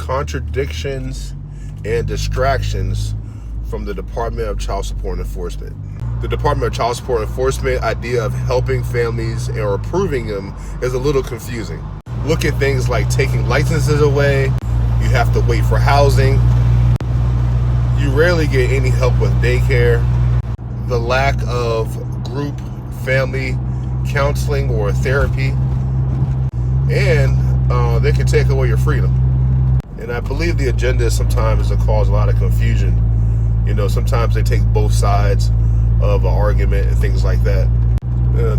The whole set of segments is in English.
contradictions and distractions from the Department of Child Support Enforcement. The Department of Child Support Enforcement idea of helping families or approving them is a little confusing. Look at things like taking licenses away, you have to wait for housing, you rarely get any help with daycare, the lack of group family counseling or therapy, and they can take away your freedom. And I believe the agenda sometimes is to cause a lot of confusion. You know, sometimes they take both sides of an argument and things like that.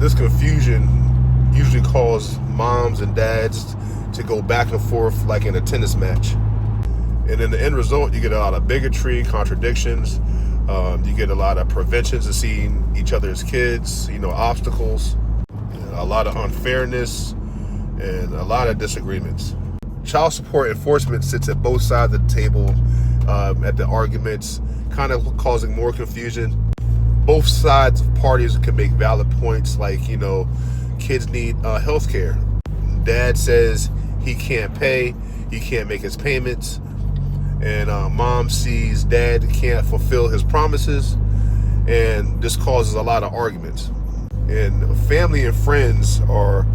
This confusion usually causes moms and dads to go back and forth like in a tennis match. And in the end result, you get a lot of bigotry, contradictions. You get a lot of preventions of seeing each other's kids, obstacles, a lot of unfairness, and a lot of disagreements. Child support enforcement sits at both sides of the table at the arguments, kind of causing more confusion. Both sides of parties can make valid points like, kids need health care. Dad says he can't pay, he can't make his payments, and mom sees dad can't fulfill his promises, and this causes a lot of arguments. And family and friends are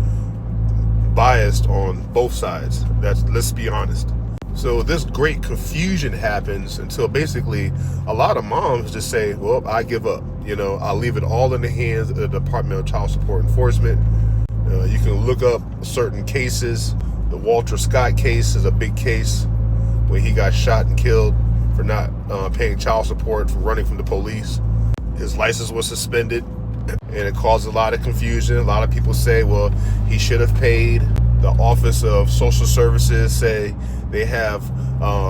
biased on both sides. Let's be honest. So this great confusion happens until basically a lot of moms just say, well, I give up. I'll leave it all in the hands of the Department of Child Support Enforcement. You can look up certain cases. The Walter Scott case is a big case when he got shot and killed for not paying child support, for running from the police. His license was suspended, and it caused a lot of confusion. A lot of people say, well, he should have paid. The Office of Social Services say they have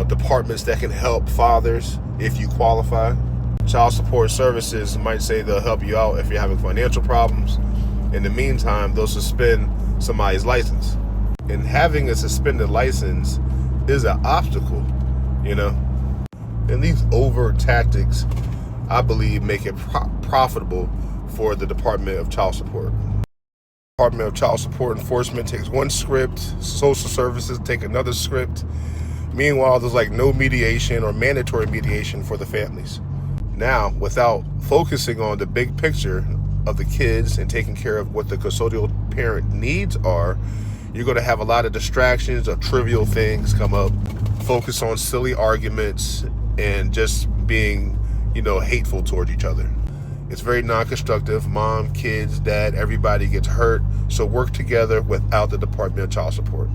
departments that can help fathers if you qualify. Child Support Services might say they'll help you out if you're having financial problems. In the meantime, they'll suspend somebody's license. And having a suspended license is an obstacle, And these overt tactics, I believe, make it profitable for the Department of Child Support. Department of Child Support Enforcement takes one script, social services take another script. Meanwhile, there's like no mediation or mandatory mediation for the families. Now, without focusing on the big picture of the kids and taking care of what the custodial parent needs are, you're going to have a lot of distractions or trivial things come up, focus on silly arguments, and just being, hateful toward each other. It's very non-constructive. Mom, kids, dad, everybody gets hurt. So work together without the Department of Child Support.